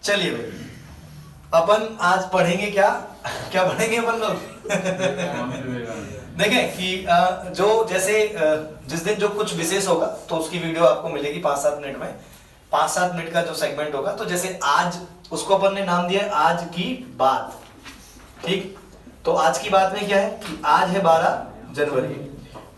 चलिए भाई, अपन आज पढ़ेंगे क्या क्या पढ़ेंगे अपन लोग? देखें कि जो जैसे जिस दिन जो कुछ विशेष होगा तो उसकी वीडियो आपको मिलेगी 5-7 मिनट में, 5-7 मिनट का जो सेगमेंट होगा। तो जैसे आज उसको अपन ने नाम दिया आज की बात, ठीक। तो आज की बात में क्या है कि आज है 12 जनवरी,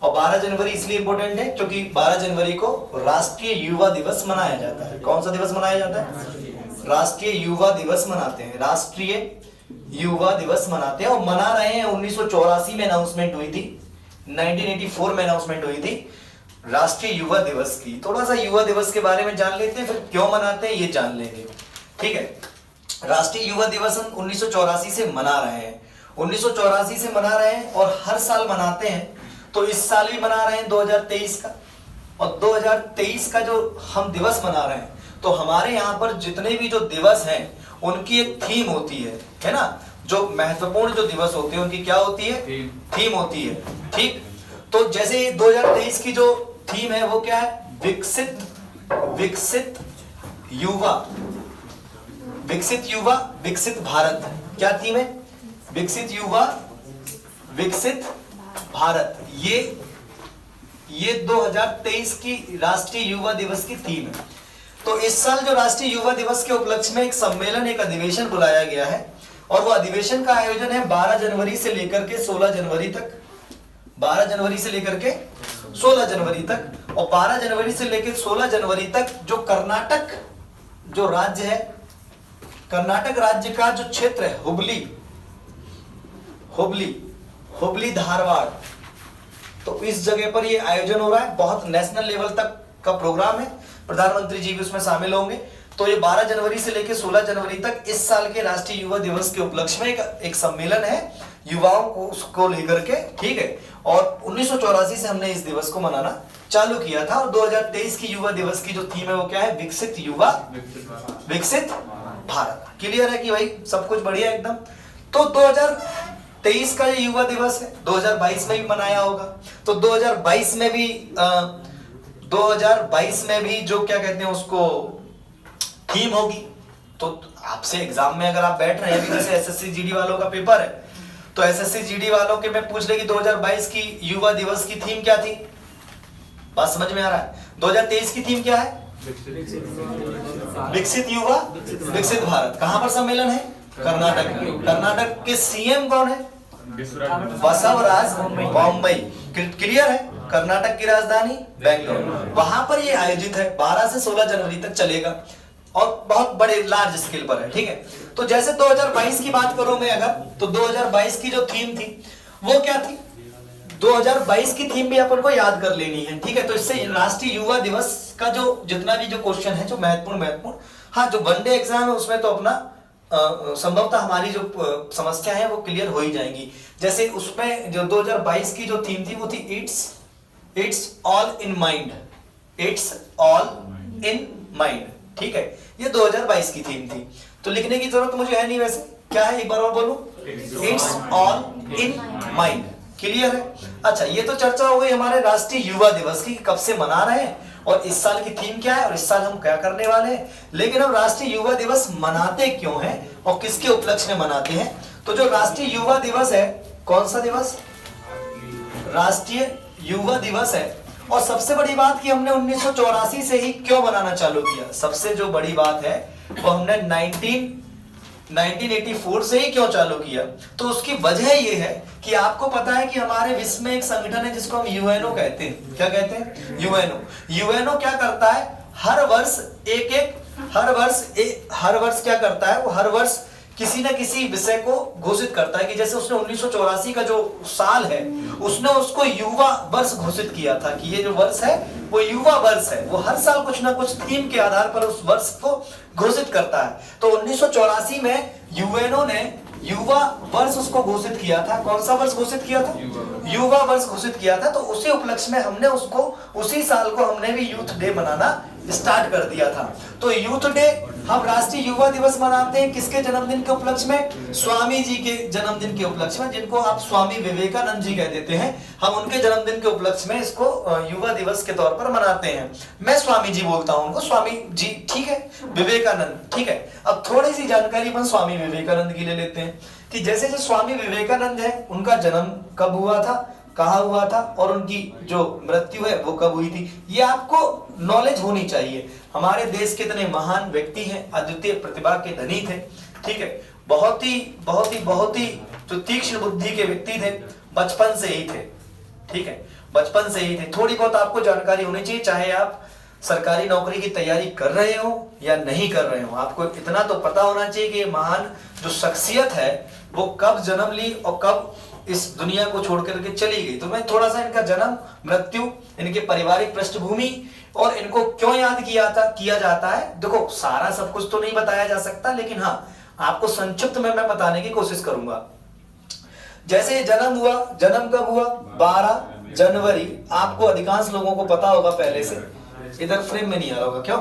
और 12 जनवरी इसलिए इंपॉर्टेंट है क्योंकि 12 जनवरी को राष्ट्रीय युवा दिवस मनाया जाता है। कौन सा दिवस मनाया जाता है? राष्ट्रीय युवा दिवस मनाते हैं, राष्ट्रीय युवा दिवस मनाते हैं। और मना रहे हैं 1984 में अनाउंसमेंट हुई थी, 1984 में अनाउंसमेंट हुई थी राष्ट्रीय युवा दिवस की। थोड़ा सा युवा दिवस के बारे में जान लेते हैं, फिर क्यों मनाते हैं ये जान लेंगे, ठीक है। राष्ट्रीय युवा दिवस हम 1984 से मना रहे हैं, 1984 से मना रहे हैं और हर साल मनाते हैं। तो इस साल भी मना रहे हैं 2023 का, और 2023 का जो हम दिवस मना रहे हैं, तो हमारे यहाँ पर जितने भी जो दिवस हैं उनकी एक थीम होती है ना। जो महत्वपूर्ण जो दिवस होते हैं उनकी क्या होती है? थीम होती है, ठीक। तो जैसे 2023 की जो थीम है वो क्या है? विकसित युवा, विकसित युवा, विकसित भारत। क्या थीम है? विकसित युवा, विकसित भारत। ये 2023 की राष्ट्रीय युवा दिवस की थीम है। तो इस साल जो राष्ट्रीय युवा दिवस के उपलक्ष्य में एक सम्मेलन, एक अधिवेशन बुलाया गया है, और वो अधिवेशन का आयोजन है 12 जनवरी से लेकर के 16 जनवरी तक, 12 जनवरी से लेकर के 16 जनवरी तक। और 12 जनवरी से लेकर 16 जनवरी तक जो कर्नाटक जो राज्य है, कर्नाटक राज्य का जो क्षेत्र है हुबली धारवाड़, तो इस जगह पर ये आयोजन हो रहा है। बहुत नेशनल लेवल तक का प्रोग्राम है, प्रधानमंत्री जी भी उसमें शामिल होंगे। तो ये 12 जनवरी से लेकर 16 जनवरी तक इस साल के राष्ट्रीय युवा दिवस के उपलक्ष्य में एक सम्मेलन है युवाओं को उसको लेकर के, ठीक है। और 1984 से हमने इस दिवस को मनाना चालू किया था। और 2023 की युवा दिवस की जो थीम है वो क्या है? विकसित युवा, विकसित भारत। क्लियर है कि भाई सब कुछ बढ़िया एकदम। तो 2023 का ये युवा दिवस है, 2022 में भी मनाया होगा। तो 2022 में भी जो क्या कहते हैं उसको थीम होगी। तो आपसे एग्जाम में अगर आप बैठ रहे हैं, जैसे एसएससी जीडी वालों का पेपर है, तो एसएससी जीडी वालों के में पूछ ले कि 2022 की युवा दिवस की थीम क्या थी? बात समझ में आ रहा है? 2023 की थीम क्या है? विकसित युवा, विकसित भारत। कहां पर सम्मेलन है? कर्नाटक में। कर्नाटक के सीएम कौन है? बसवराज बॉम्बई। क्लियर है? कर्नाटक की राजधानी बेंगलोर, वहां पर ये आयोजित है। 12 से 16 जनवरी तक चलेगा और बहुत बड़े लार्ज स्केल पर है, ठीक है। तो जैसे 2022 की बात करूं मैं अगर, तो 2022 की जो थीम थी वो क्या थी? 2022 की थीम भी अपन को याद कर लेनी है, ठीक है। तो इससे राष्ट्रीय युवा दिवस का जो जितना भी जो क्वेश्चन है जो महत्वपूर्ण, हाँ, जो वनडे एग्जाम है उसमें तो अपना संभवतः हमारी जो समस्या है वो क्लियर हो ही जाएंगी। जैसे उसमें जो 2022 की जो थीम थी वो थी it's all in mind, it's all in mind, ठीक है। ये 2022 की थीम थी। तो लिखने की जरूरत मुझे है नहीं, वैसे क्या है एक बार और बोलूं? It's all in mind. Clear है? अच्छा, ये तो चर्चा हो गई हमारे राष्ट्रीय युवा दिवस की, कब से मना रहे हैं और इस साल की थीम क्या है और इस साल हम क्या करने वाले हैं। लेकिन हम राष्ट्रीय युवा दिवस मनाते क्यों हैं और किसके उपलक्ष्य में मनाते हैं? तो जो राष्ट्रीय युवा दिवस है, कौन सा दिवस? राष्ट्रीय युवा दिवस है। और सबसे बड़ी बात कि हमने 1984 से ही क्यों मनाना चालू किया, सबसे जो बड़ी बात है वो हमने 1984 से ही क्यों चालू किया। तो उसकी वजह ये है कि आपको पता है कि हमारे विश्व में एक संगठन है जिसको हम यूएनओ कहते हैं। क्या कहते हैं? यूएनओ क्या करता है? हर वर्ष क्या करता है? वो हर वर्ष किसी न किसी विषय को घोषित करता है। कि जैसे उसने 1984 का जो साल है उसने उसको युवा वर्ष घोषित किया था कि ये जो वर्ष है वो युवा वर्ष है। वो हर साल कुछ ना कुछ थीम के आधार पर उस वर्ष को घोषित करता है। तो 1984 में यूएनओ ने युवा वर्ष उसको घोषित किया था। कौन सा वर्ष घोषित किया था? युवा वर्ष घोषित किया था। तो उसी उपलक्ष्य में हमने उसको, उसी साल को हमने भी यूथ डे मनाना स्टार्ट कर दिया था। तो यूथ डे हम राष्ट्रीय युवा दिवस मनाते हैं किसके जन्मदिन के उपलक्ष्य में? स्वामी जी के जन्मदिन के उपलक्ष्य में, जिनको आप स्वामी विवेकानंद जी कह देते हैं। हम उनके जन्मदिन के उपलक्ष्य में इसको युवा दिवस के तौर पर मनाते हैं। मैं स्वामी जी बोलता हूं उनको, स्वामी जी, ठीक है, विवेकानंद, ठीक है। अब थोड़ी सी जानकारी अपन स्वामी विवेकानंद की ले लेते हैं कि जैसे जो स्वामी विवेकानंद है, उनका जन्म कब हुआ था, कहाँ हुआ था, और उनकी जो मृत्यु है वो कब हुई थी, ये आपको नॉलेज होनी चाहिए। हमारे देश के इतने महान व्यक्ति हैं, अद्वितीय प्रतिभा के धनी थे, ठीक है, बहुत ही जो तीक्ष्ण बुद्धि के व्यक्ति थे, बचपन से ही थे, ठीक है, बचपन से ही थे। थोड़ी बहुत आपको जानकारी होनी चाहिए, चाहे आप सरकारी नौकरी की तैयारी कर रहे हो या नहीं कर रहे हो, आपको इतना तो पता होना चाहिए कि महान जो शख्सियत है वो कब जन्म ली और कब इस दुनिया को छोड़ करके चली गई। तो मैं थोड़ा सा इनका जन्म, मृत्यु, इनके पारिवारिक पृष्ठभूमि और इनको क्यों याद किया जाता है, देखो सारा सब कुछ तो नहीं बताया जा सकता, लेकिन हाँ आपको संक्षिप्त में मैं बताने की कोशिश करूंगा। जैसे जन्म हुआ, जन्म कब हुआ? 12 जनवरी। आपको अधिकांश लोगों को पता होगा पहले से, इधर फ्रेम में नहीं आ रहा होगा, क्यों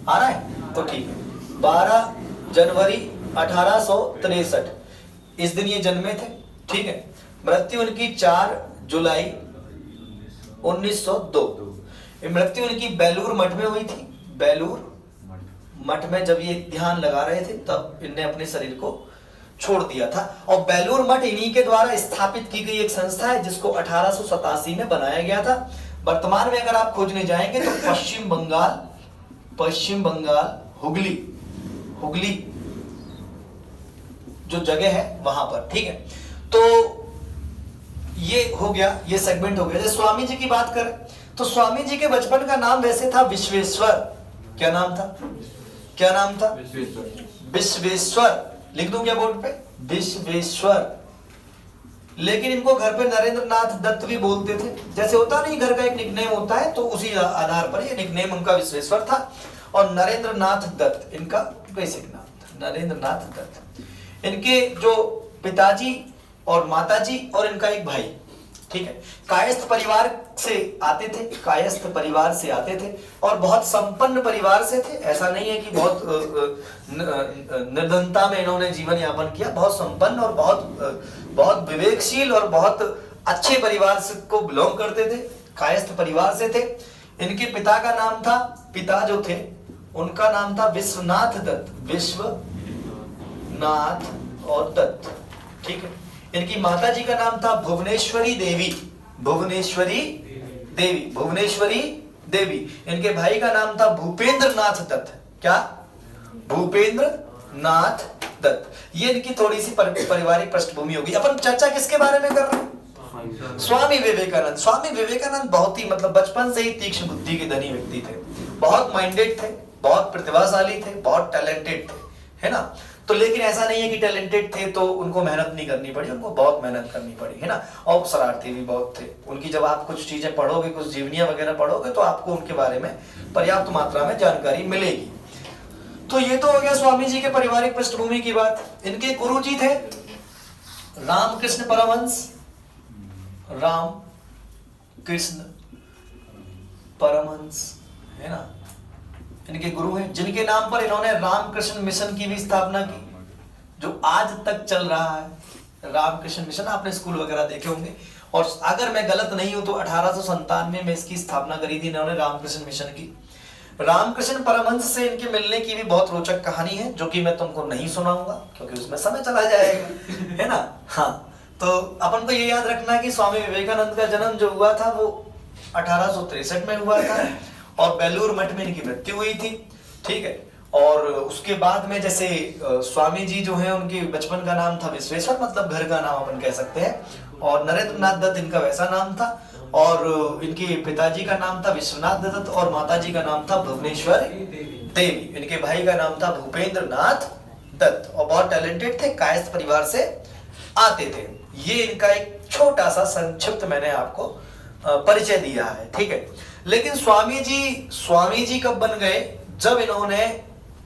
आ रहा है? तो ठीक है, 12 जनवरी 1863 इस दिन ये जन्मे थे, ठीक है। मृत्यु उनकी 4 जुलाई 1902। मृत्यु उनकी बेलूर मठ में हुई थी। बेलूर मठ में जब ये ध्यान लगा रहे थे तब इनने अपने शरीर को छोड़ दिया था। और बेलूर मठ इन्हीं के द्वारा स्थापित की गई एक संस्था है जिसको 1887 में बनाया गया था। वर्तमान में अगर आप खोजने जाएंगे तो पश्चिम बंगाल हुगली जो जगह है वहां पर, ठीक है। तो ये हो गया, ये सेगमेंट हो गया। जैसे स्वामी जी की बात करें तो स्वामी जी के बचपन का नाम वैसे था विश्वेश्वर। क्या नाम था? विश्वेश्वर। लिख दूं क्या बोर्ड पे? विश्वेश्वर। लेकिन इनको घर पे नरेंद्र नाथ दत्त भी बोलते थे। जैसे होता नहीं, घर का एक निकनेम होता है, तो उसी आधार पर ये निकनेम उनका विश्वेश्वर था। और नरेंद्र नाथ दत्त इनका बेसिक नाम था, नरेंद्र नाथ दत्त। इनके जो पिताजी और माताजी और इनका एक भाई, ठीक है, कायस्थ परिवार से आते थे और बहुत संपन्न परिवार से थे। ऐसा नहीं है कि बहुत निर्धनता में इन्होंने जीवन यापन किया। बहुत संपन्न और बहुत विवेकशील और बहुत अच्छे परिवार से को बिलोंग करते थे, कायस्थ परिवार से थे। इनके पिता का नाम था, पिता जो थे उनका नाम था विश्वनाथ दत्त, विश्वनाथ और दत्त, ठीक है। इनकी माता जी का नाम था भुवनेश्वरी देवी। इनके भाई का नाम था भूपेंद्र नाथ दत्त। क्या? भूपेंद्र नाथ दत्त। ये इनकी थोड़ी सी पारिवारिक पृष्ठभूमि होगी। अपन चर्चा किसके बारे में कर रहे हैं? स्वामी विवेकानंद। स्वामी विवेकानंद बहुत ही बचपन से ही तीक्ष्ण बुद्धि के धनी व्यक्ति थे, बहुत माइंडेड थे, बहुत प्रतिभाशाली थे, बहुत टैलेंटेड थे, है ना। तो लेकिन ऐसा नहीं है कि टैलेंटेड थे तो उनको मेहनत नहीं करनी पड़ी, उनको बहुत मेहनत करनी पड़ी, है ना। और शरारती भी बहुत थे। उनकी जब आप कुछ चीजें पढ़ोगे, कुछ जीवनियां वगैरह पढ़ोगे तो आपको उनके बारे में पर्याप्त मात्रा में जानकारी मिलेगी। तो ये तो हो गया स्वामी जी के पारिवारिक पृष्ठभूमि की बात। इनके गुरु जी थे रामकृष्ण परमहंस, है ना। इनके गुरु हैं जिनके नाम पर इन्होंने रामकृष्ण मिशन की भी स्थापना की, जो आज तक चल रहा है। रामकृष्ण मिशन आपने स्कूल वगैरह देखे होंगे। और अगर मैं गलत नहीं हूं तो 1897 में इसकी स्थापना करी थी इन्होंने, रामकृष्ण मिशन की। रामकृष्ण परमहंस से इनके मिलने की भी बहुत रोचक कहानी है, जो कि मैं तुमको नहीं सुनाऊंगा क्योंकि उसमें समय चला जाएगा, है ना। हाँ, तो अपन को ये याद रखना कि स्वामी विवेकानंद का जन्म जो हुआ था वो 1863 में हुआ था और बेलूर मठ में इनकी मृत्यु हुई थी, ठीक है। और उसके बाद में जैसे स्वामी जी जो है उनके बचपन का नाम था विश्वेश्वर, मतलब घर का नाम अपन कह सकते हैं। और नरेंद्र नाथ दत्त इनका वैसा नाम था। और इनके पिताजी का नाम था विश्वनाथ दत्त और माताजी का नाम था भुवनेश्वर देवी। इनके भाई का नाम था भूपेंद्र नाथ दत्त और बहुत टैलेंटेड थे, कायस्थ परिवार से आते थे। ये इनका एक छोटा सा संक्षिप्त मैंने आपको परिचय दिया है, ठीक है। लेकिन स्वामी जी कब बन गए? जब इन्होंने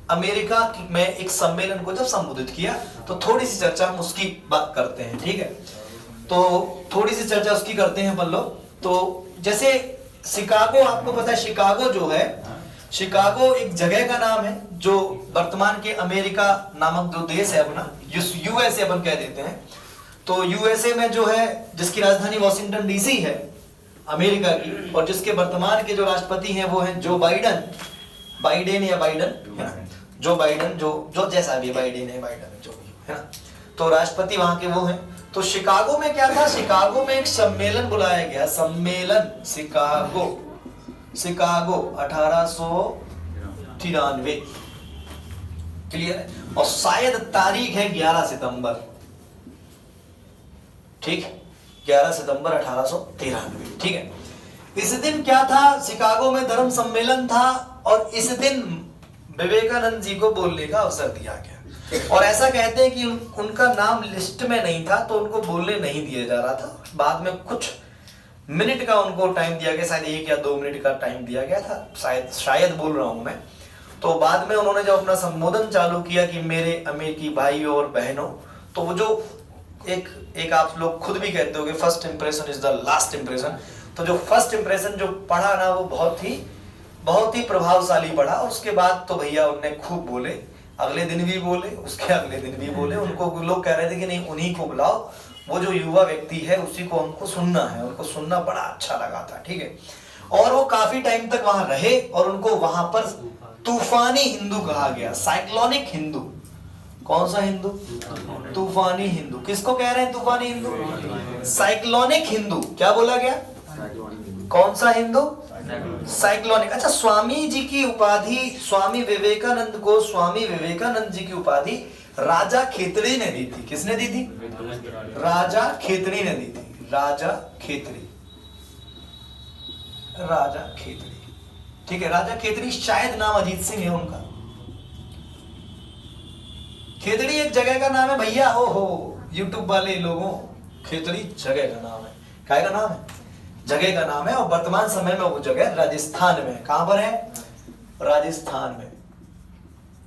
अमेरिका में एक सम्मेलन को जब संबोधित किया। तो थोड़ी सी चर्चा हम उसकी बात करते हैं, ठीक है। तो थोड़ी सी चर्चा उसकी करते हैं अपन लोग। तो जैसे शिकागो, आपको पता है शिकागो जो है शिकागो एक जगह का नाम है जो वर्तमान के अमेरिका नामक जो देश है अपना, यूएसए अपन कह देते हैं। तो यूएसए में जो है, जिसकी राजधानी वॉशिंगटन डीसी है अमेरिका की, और जिसके वर्तमान के जो राष्ट्रपति हैं वो हैं जो बाइडन, बाइडेन या बाइडन है ना, जो बाइडन, जो जैसा भी बाइडेन है बाइडन जो भी है ना, तो राष्ट्रपति वहां के वो हैं। तो शिकागो में क्या था, शिकागो में एक सम्मेलन बुलाया गया, सम्मेलन शिकागो 1893, क्लियर है। और शायद तारीख है 11 सितंबर, ठीक, 11 सितंबर 1893, ठीक है। इस दिन क्या था, शिकागो में धर्म सम्मेलन था, और इस दिन विवेकानंद जी को बोलने का अवसर दिया गया। और ऐसा कहते हैं कि उनका नाम लिस्ट में नहीं था, तो उनको बोलने नहीं दिया जा रहा था। बाद में कुछ मिनट का उनको टाइम दिया गया, शायद 1 या 2 मिनट का टाइम दिया गया था, शायद बोल रहा हूं मैं। तो बाद में उन्होंने जब अपना संबोधन चालू किया कि मेरे अमेरिकी भाइयों और बहनों, तो वो जो एक आप लोग खुद भी कहते हो कि first impression is the last impression, तो जो फर्स्ट इंप्रेशन जो पढ़ा ना, वो बहुत ही प्रभावशाली पढ़ा। उसके बाद तो भैया उनने खूब बोले, अगले दिन भी बोले, उसके अगले दिन भी बोले। उनको लोग कह रहे थे कि नहीं, उन्हीं को बुलाओ, वो जो युवा व्यक्ति है उसी को हमको सुनना है। उनको सुनना बड़ा अच्छा लगा था, ठीक है। और वो काफी टाइम तक वहां रहे, और उनको वहां पर तूफानी हिंदू कहा गया, साइक्लोनिक हिंदू। कौन सा हिंदू? तूफानी हिंदू। किसको कह रहे हैं तूफानी हिंदू? साइक्लोनिक हिंदू। क्या बोला गया? कौन सा हिंदू? साइक्लोनिक। अच्छा, स्वामी जी की उपाधि, स्वामी विवेकानंद को स्वामी विवेकानंद जी की उपाधि राजा खेतड़ी ने दी थी। किसने दी थी? राजा खेतड़ी ने दी थी। राजा खेतड़ी, राजा खेतड़ी, ठीक है। राजा खेतड़ी, शायद नाम अजीत सिंह है उनका। खेतड़ी एक जगह का नाम है भैया। ओहो यूट्यूब वाले लोगों, खेतड़ी जगह का नाम है। क्या का नाम है? जगह का नाम है। और वर्तमान समय में वो जगह राजस्थान में है। कहां पर है? राजस्थान में।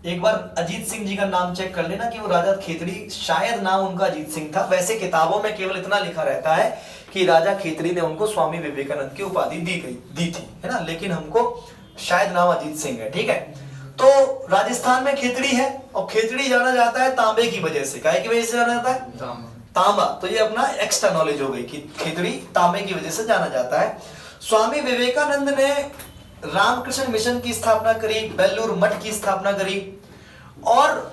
एक बार अजीत सिंह जी का नाम चेक कर लेना कि वो राजा खेतड़ी, शायद नाम उनका अजीत सिंह था। वैसे किताबों में केवल इतना लिखा रहता है कि राजा खेतड़ी ने उनको स्वामी विवेकानंद की उपाधि दी थी, है ना, लेकिन हमको शायद नाम अजीत सिंह है, ठीक है। तो राजस्थान में खेतड़ी है, और खेतड़ी जाना जाता है तांबे की वजह से। काय की वजह से जाना जाता है? तांबा। तो ये अपना एक्स्ट्रा नॉलेज हो गई कि खेतड़ी तांबे की वजह से जाना जाता है। स्वामी विवेकानंद ने रामकृष्ण मिशन की स्थापना करी, बेलूर मठ की स्थापना करी, और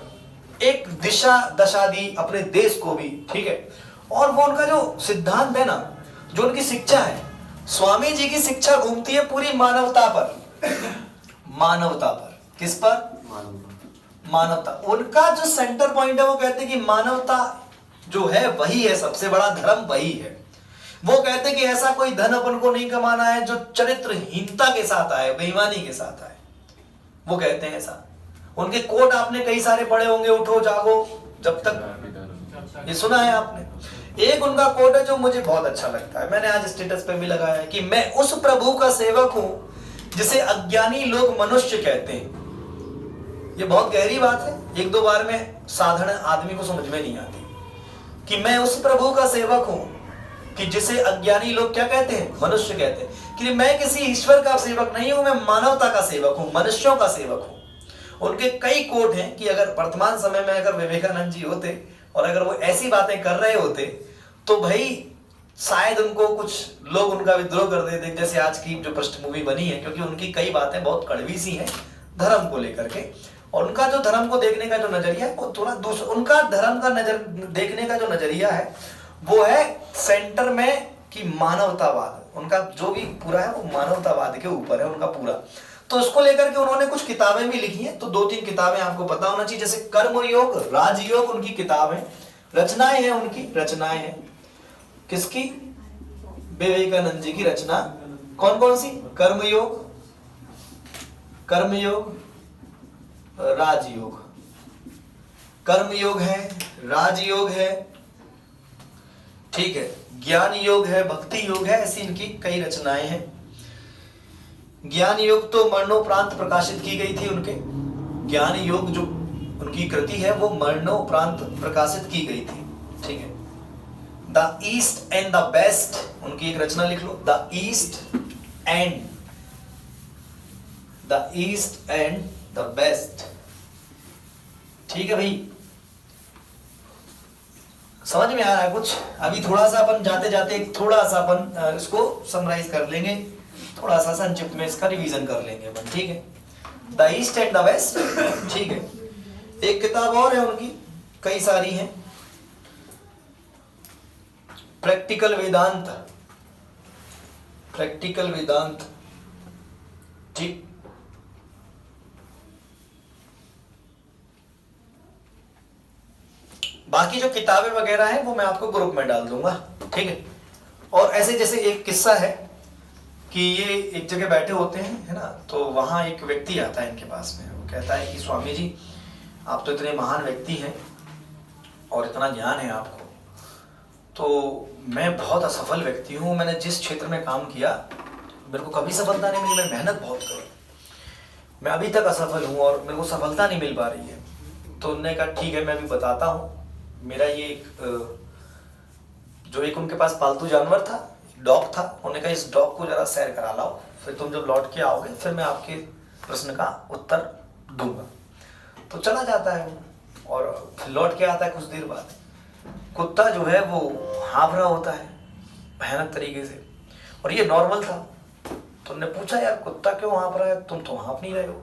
एक दशा दी अपने देश को भी, ठीक है। और वो उनका जो सिद्धांत है ना, जो उनकी शिक्षा है, स्वामी जी की शिक्षा घूमती है पूरी मानवता पर। मानवता पर। किस पर? मानवता। उनका जो सेंटर पॉइंट है, वो कहते हैं कि मानवता जो है वही है सबसे बड़ा धर्म, वही है। वो कहते हैं कि ऐसा कोई धन अपन को नहीं कमाना है जो चरित्रहीनता के साथ आए, बेईमानी के साथ आए। वो कहते हैं ऐसा। उनके कोट आपने कई सारे पढ़े होंगे, उठो जागो जब तक, ये सुना है आपने। एक उनका कोट है जो मुझे बहुत अच्छा लगता है, मैंने आज स्टेटस पे भी लगाया है, कि मैं उस प्रभु का सेवक हूं जिसे अज्ञानी लोग मनुष्य कहते हैं। ये बहुत गहरी बात है, 1-2 बार में साधारण आदमी को समझ में नहीं आती कि मैं उस प्रभु का सेवक हूं कि जिसे अज्ञानी लोग क्या कहते हैं? मनुष्य कहते हैं। कि मैं किसी ईश्वर का सेवक नहीं हूं, मैं मानवता का सेवक हूं, मनुष्यों का सेवक हूं। उनके कई कोट हैं कि अगर वर्तमान समय में अगर विवेकानंद जी होते और अगर वो ऐसी बातें कर रहे होते तो भाई शायद उनको कुछ लोग उनका विद्रोह कर देते, जैसे आज की जो पृष्ठभूमि बनी है, क्योंकि उनकी कई बातें बहुत कड़वी सी हैं धर्म को लेकर के। और उनका जो धर्म को देखने का जो नजरिया है वो थोड़ा दूसरा, उनका धर्म का देखने का जो नजरिया है वो है सेंटर में कि मानवतावाद। उनका जो भी पूरा है वो मानवतावाद के ऊपर है उनका पूरा। तो उसको लेकर के उन्होंने कुछ किताबें भी लिखी हैं। तो 2-3 किताबें आपको पता होना चाहिए, जैसे कर्मयोग, राजयोग उनकी किताबें, रचनाएं हैं उनकी, रचनाएं हैं किसकी? विवेकानंद जी की रचना। कौन कौन सी? कर्मयोग, कर्मयोग, राजयोग। कर्मयोग है, राजयोग है, ठीक है, ज्ञान योग है, भक्ति योग है, ऐसी इनकी कई रचनाएं हैं। ज्ञान योग तो मरणोपरांत प्रकाशित की गई थी उनके। ज्ञान योग जो उनकी कृति है वो मरणोपरांत प्रकाशित की गई थी, ठीक है। The east and the west उनकी एक रचना लिख लो, the east and the east and the west. ठीक है भाई, समझ में आ रहा है कुछ? अभी थोड़ा सा अपन जाते जाते थोड़ा सा अपन इसको समराइज कर लेंगे, थोड़ा सा संक्षिप्त में इसका रिवीजन कर लेंगे अपन। ठीक है, the east and the west. ठीक है, एक किताब और है उनकी, कई सारी हैं, प्रैक्टिकल वेदांत, प्रैक्टिकल वेदांत। ठीक, बाकी जो किताबें वगैरह हैं वो मैं आपको ग्रुप में डाल दूंगा। ठीक है, और ऐसे जैसे एक किस्सा है कि ये एक जगह बैठे होते हैं, है ना, तो वहां एक व्यक्ति आता है इनके पास में, वो कहता है कि स्वामी जी आप तो इतने महान व्यक्ति हैं और इतना ज्ञान है आपको, तो मैं बहुत असफल व्यक्ति हूँ, मैंने जिस क्षेत्र में काम किया मेरे को कभी सफलता नहीं मिली, मैं मेहनत बहुत करूँ, मैं अभी तक असफल हूँ और मेरे को सफलता नहीं मिल पा रही है। तो उन्होंने कहा ठीक है मैं भी बताता हूँ, मेरा ये जो एक उनके पास पालतू जानवर था, डॉग था, उन्होंने कहा इस डॉग को जरा सैर करा लाओ, फिर तुम जब लौट के आओगे फिर मैं आपके प्रश्न का उत्तर दूंगा। तो चला जाता है वो और फिर लौट के आता है कुछ देर बाद। कुत्ता जो है वो हाँफ रहा होता है भयानक तरीके से, और ये नॉर्मल था। तो उन्होंने पूछा यार कुत्ता क्यों हाँफ रहा है, तुम तो हाँफ नहीं रहे हो।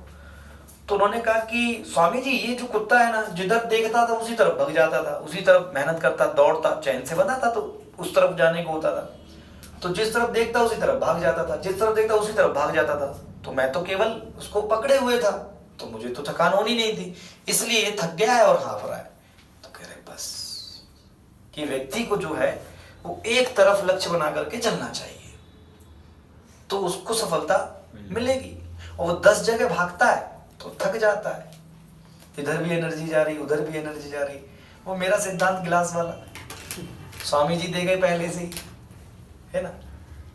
तो उन्होंने कहा कि स्वामी जी ये जो कुत्ता है ना, जिधर देखता था उसी तरफ भाग जाता था, उसी तरफ मेहनत करता, दौड़ता, चैन से बंधा था तो उस तरफ जाने को होता था, तो जिस तरफ देखता उसी तरफ भाग जाता था, जिस तरफ देखता उसी तरफ भाग जाता था, तो मैं तो केवल उसको पकड़े हुए था, तो मुझे तो थकान होनी नहीं थी, इसलिए ये थक गया है और हाँफ रहा है। तो कह रहे बस कि व्यक्ति को जो है वो एक तरफ लक्ष्य बना करके चलना चाहिए, तो उसको सफलता मिलेगी। और वो 10 जगह भागता है तो थक जाता है, इधर भी एनर्जी जा रही, उधर भी एनर्जी जा रही। वो मेरा सिद्धांत गिलास वाला, स्वामी जी दे गए पहले से ही, है ना,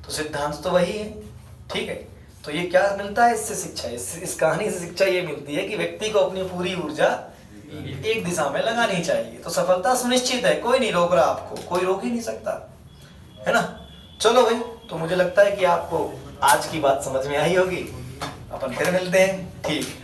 तो सिद्धांत तो वही है। ठीक है, तो ये क्या मिलता है इससे शिक्षा, इस कहानी से शिक्षा ये मिलती है कि व्यक्ति को अपनी पूरी ऊर्जा एक दिशा में लगानी चाहिए, तो सफलता सुनिश्चित है, कोई नहीं रोक रहा आपको, कोई रोक ही नहीं सकता, है ना। चलो भाई, तो मुझे लगता है कि आपको आज की बात समझ में आई होगी, अपन फिर मिलते हैं। ठीक।